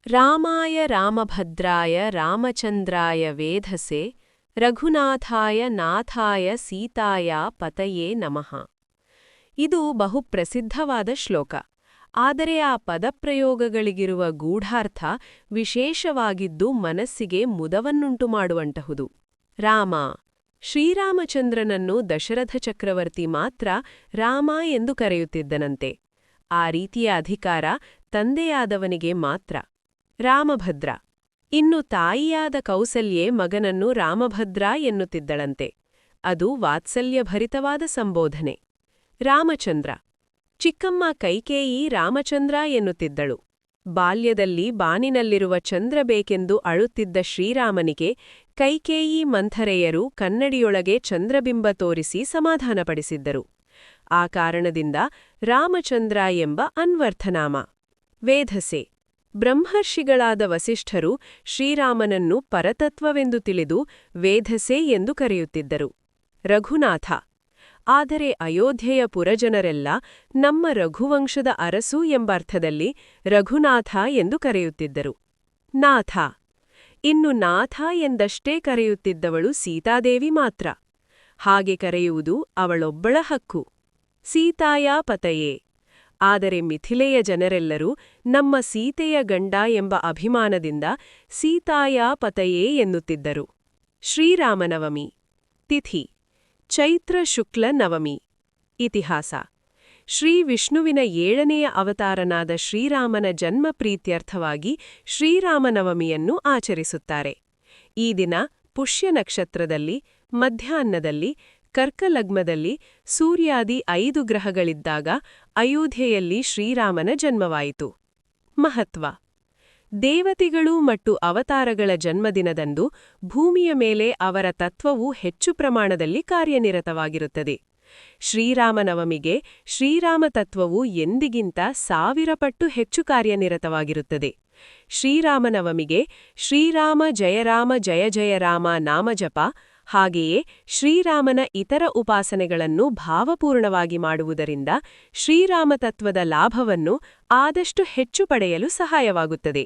ರಾಮಾಯ ರಾಮಭದ್ರಾಯ ರಾಮಚಂದ್ರಾಯ ವೇಧಸೆ ರಘುನಾಥಾಯ ನಾಥಾಯ ಸೀತಾಯ ಪತಯೇ ನಮಃ. ಇದು ಬಹುಪ್ರಸಿದ್ಧವಾದ ಶ್ಲೋಕ. ಆದರೆ ಆ ಪದಪ್ರಯೋಗಗಳಿಗಿರುವ ಗೂಢಾರ್ಥ ವಿಶೇಷವಾಗಿದ್ದು ಮನಸ್ಸಿಗೆ ಮುದವನ್ನುಂಟುಮಾಡುವಂತಹುದು. ರಾಮ ಶ್ರೀರಾಮಚಂದ್ರನನ್ನು ದಶರಥ ಚಕ್ರವರ್ತಿ ಮಾತ್ರ ರಾಮ ಎಂದು ಕರೆಯುತ್ತಿದ್ದನಂತೆ. ಆ ರೀತಿಯ ಅಧಿಕಾರ ತಂದೆಯಾದವನಿಗೆ ಮಾತ್ರ. ರಾಮಭದ್ರ ಇನ್ನು ತಾಯಿಯಾದ ಕೌಸಲ್ಯೆ ಮಗನನ್ನು ರಾಮಭದ್ರ ಎನ್ನುತ್ತಿದ್ದಳಂತೆ. ಅದು ವಾತ್ಸಲ್ಯಭರಿತವಾದ ಸಂಬೋಧನೆ. ರಾಮಚಂದ್ರ ಚಿಕ್ಕಮ್ಮ ಕೈಕೇಯಿ ರಾಮಚಂದ್ರ ಎನ್ನುತ್ತಿದ್ದಳು. ಬಾಲ್ಯದಲ್ಲಿ ಬಾನಿನಲ್ಲಿರುವ ಚಂದ್ರ ಬೇಕೆಂದು ಅಳುತ್ತಿದ್ದ ಶ್ರೀರಾಮನಿಗೆ ಕೈಕೇಯಿ ಮಂಥರೆಯರು ಕನ್ನಡಿಯೊಳಗೆ ಚಂದ್ರಬಿಂಬ ತೋರಿಸಿ ಸಮಾಧಾನಪಡಿಸಿದ್ದರು. ಆ ಕಾರಣದಿಂದ ರಾಮಚಂದ್ರ ಎಂಬ ಅನ್ವರ್ಥನಾಮ. ವೇಧಸೆ ಬ್ರಹ್ಮರ್ಷಿಗಳಾದ ವಸಿಷ್ಠರು ಶ್ರೀರಾಮನನ್ನು ಪರತತ್ವವೆಂದು ತಿಳಿದು ವೇಧಸೆ ಎಂದು ಕರೆಯುತ್ತಿದ್ದರು. ರಘುನಾಥ ಆದರೆ ಅಯೋಧ್ಯೆಯ ಪುರಜನರೆಲ್ಲ ನಮ್ಮ ರಘುವಂಶದ ಅರಸು ಎಂಬರ್ಥದಲ್ಲಿ ರಘುನಾಥ ಎಂದು ಕರೆಯುತ್ತಿದ್ದರು. ನಾಥ ಇನ್ನು ನಾಥ ಎಂದಷ್ಟೇ ಕರೆಯುತ್ತಿದ್ದವಳು ಸೀತಾದೇವಿ ಮಾತ್ರ. ಹಾಗೆ ಕರೆಯುವುದು ಅವಳೊಬ್ಬಳ ಹಕ್ಕು. ಸೀತಾಯ ಪತಯೇ ಆದರೆ ಮಿಥಿಲೆಯ ಜನರೆಲ್ಲರೂ ನಮ್ಮ ಸೀತೆಯ ಗಂಡ ಎಂಬ ಅಭಿಮಾನದಿಂದ ಸೀತಾಯ ಪತಯೇ ಎನ್ನುತ್ತಿದ್ದರು. ಶ್ರೀರಾಮನವಮಿ ತಿಥಿ ಚೈತ್ರ ಶುಕ್ಲ ನವಮಿ. ಇತಿಹಾಸ ಶ್ರೀ ವಿಷ್ಣುವಿನ 7ನೆಯ ಅವತಾರನಾದ ಶ್ರೀರಾಮನ ಜನ್ಮ ಪ್ರೀತ್ಯರ್ಥವಾಗಿ ಶ್ರೀರಾಮನವಮಿಯನ್ನು ಆಚರಿಸುತ್ತಾರೆ. ಈ ದಿನ ಪುಷ್ಯ ನಕ್ಷತ್ರದಲ್ಲಿ ಮಧ್ಯಾಹ್ನದಲ್ಲಿ ಕರ್ಕಲಗ್ನದಲ್ಲಿ ಸೂರ್ಯಾದಿ 5 ಗ್ರಹಗಳಿದ್ದಾಗ ಅಯೋಧ್ಯೆಯಲ್ಲಿ ಶ್ರೀರಾಮನ ಜನ್ಮವಾಯಿತು. ಮಹತ್ವ ದೇವತೆಗಳು ಮತ್ತು ಅವತಾರಗಳ ಜನ್ಮದಿನದಂದು ಭೂಮಿಯ ಮೇಲೆ ಅವರ ತತ್ವವು ಹೆಚ್ಚು ಪ್ರಮಾಣದಲ್ಲಿ ಕಾರ್ಯನಿರತವಾಗಿರುತ್ತದೆ. ಶ್ರೀರಾಮನವಮಿಗೆ ಶ್ರೀರಾಮ ತತ್ವವು ಎಂದಿಗಿಂತ 1000 ಪಟ್ಟು ಹೆಚ್ಚು ಕಾರ್ಯನಿರತವಾಗಿರುತ್ತದೆ. ಶ್ರೀರಾಮನವಮಿಗೆ ಶ್ರೀರಾಮ ಜಯ ಜಯ ರಾಮ ನಾಮಜಪ ಹಾಗೆಯೇ ಶ್ರೀರಾಮನ ಇತರ ಉಪಾಸನೆಗಳನ್ನು ಭಾವಪೂರ್ಣವಾಗಿ ಮಾಡುವುದರಿಂದ ಶ್ರೀರಾಮತತ್ವದ ಲಾಭವನ್ನು ಆದಷ್ಟು ಹೆಚ್ಚು ಪಡೆಯಲು ಸಹಾಯವಾಗುತ್ತದೆ.